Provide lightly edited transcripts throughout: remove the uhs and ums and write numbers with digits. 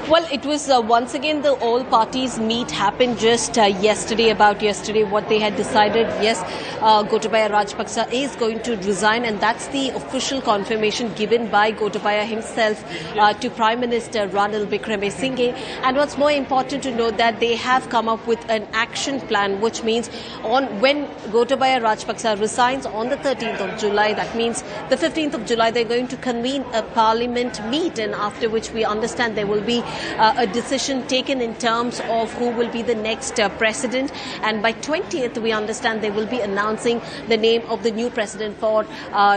Well, it was once again the all parties meet happened just yesterday, what they had decided. Yes, Gotabaya Rajapaksa is going to resign, and that's the official confirmation given by Gotabaya himself to Prime Minister Ranil Wickremesinghe. And what's more important to note that they have come up with an action plan, which means when Gotabaya Rajapaksa resigns on the 13th of July, that means the 15th of July, they're going to convene a parliament meet, and after which we understand there will be a decision taken in terms of who will be the next president, and by 20th we understand they will be announcing the name of the new president for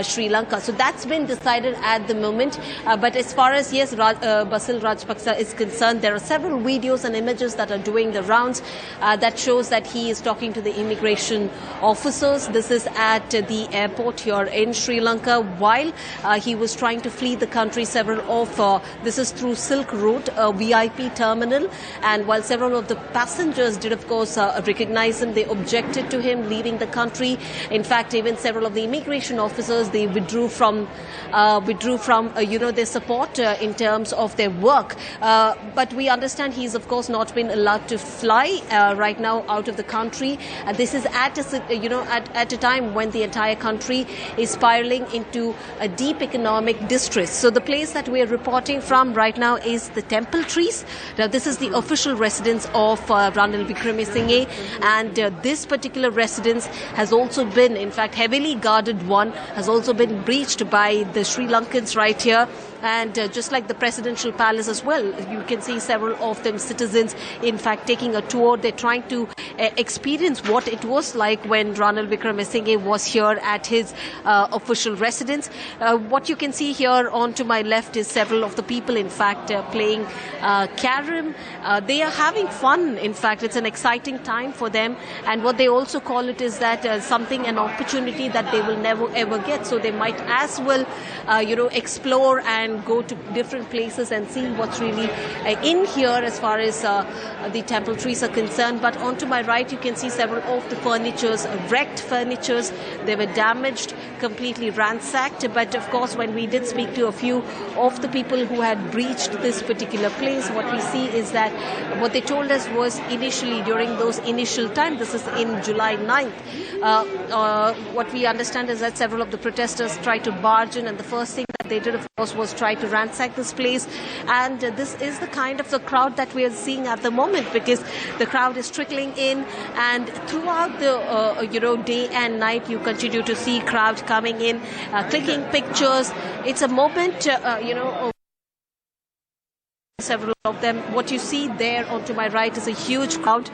Sri Lanka. So that's been decided at the moment, but as far as Basil Rajapaksa is concerned, there are several videos and images that are doing the rounds that shows that he is talking to the immigration officers. This is at the airport here in Sri Lanka while he was trying to flee the country. This is through Silk Route, VIP terminal, and while several of the passengers did of course recognize him, they objected to him leaving the country. In fact, even several of the immigration officers, they withdrew from their support in terms of their work, but we understand he's of course not been allowed to fly right now out of the country. This is at a time when the entire country is spiraling into a deep economic distress. So the place that we are reporting from right now is the Temple Trees. Now this is the official residence of Ranil Wickremesinghe, and this particular residence has also been, in fact, heavily guarded one, has also been breached by the Sri Lankans right here. And just like the presidential palace as well, you can see several of them citizens, in fact, taking a tour. They're trying to experience what it was like when Ranil Wickremesinghe was here at his official residence. What you can see here on to my left is several of the people, in fact, playing carom. They are having fun. In fact, it's an exciting time for them. And what they also call it is that an opportunity that they will never ever get. So they might as well, explore and go to different places and see what's really in here as far as the temple trees are concerned. But on to my right, you can see several of the wrecked furnitures. They were damaged, completely ransacked. But of course, when we did speak to a few of the people who had breached this particular place, what we see is that what they told us was initially, during those initial time, this is in July 9th, what we understand is that several of the protesters tried to barge in, and the first thing that they did, of course, was try to ransack this place. And this is the kind of the crowd that we are seeing at the moment, because the crowd is trickling in, and throughout the day and night you continue to see crowd coming in, clicking pictures. It's a moment, several of them. What you see there onto my right is a huge crowd.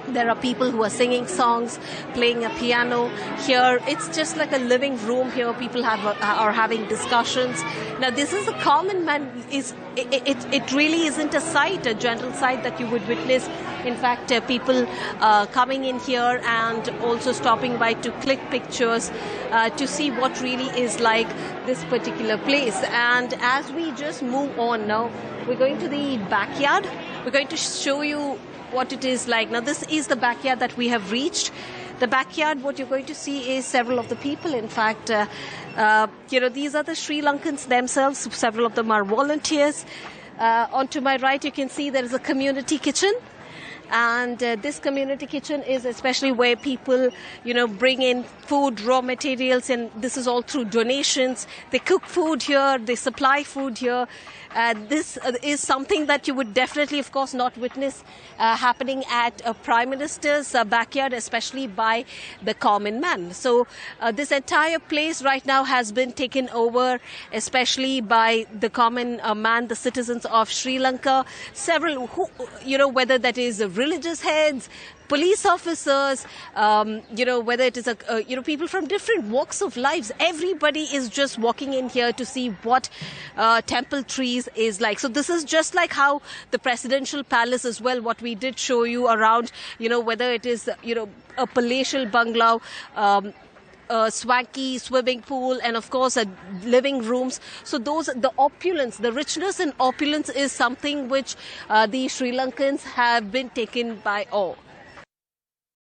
There are people who are singing songs, playing a piano. Here, it's just like a living room here. People are having discussions. Now, this is a common man. It really isn't a general sight that you would witness. In fact, people coming in here and also stopping by to click pictures to see what really is like this particular place. And as we just move on now, we're going to the backyard. We're going to show you what it is like. Now, this is the backyard that we have reached. The backyard, what you're going to see is several of the people. In fact, these are the Sri Lankans themselves. Several of them are volunteers. On to my right, you can see there is a community kitchen. And this community kitchen is especially where people, bring in food, raw materials, and this is all through donations. They cook food here, they supply food here. This is something that you would definitely, of course, not witness happening at a Prime Minister's backyard, especially by the common man. So this entire place right now has been taken over, especially by the common man, the citizens of Sri Lanka. Several, whether that is religious heads, police officers, whether it is people from different walks of lives. Everybody is just walking in here to see what Temple Trees is like. So this is just like how the presidential palace as well, what we did show you around, whether it is, a palatial bungalow, a swanky swimming pool, and of course living rooms. So the opulence, the richness and opulence is something which the Sri Lankans have been taken by awe.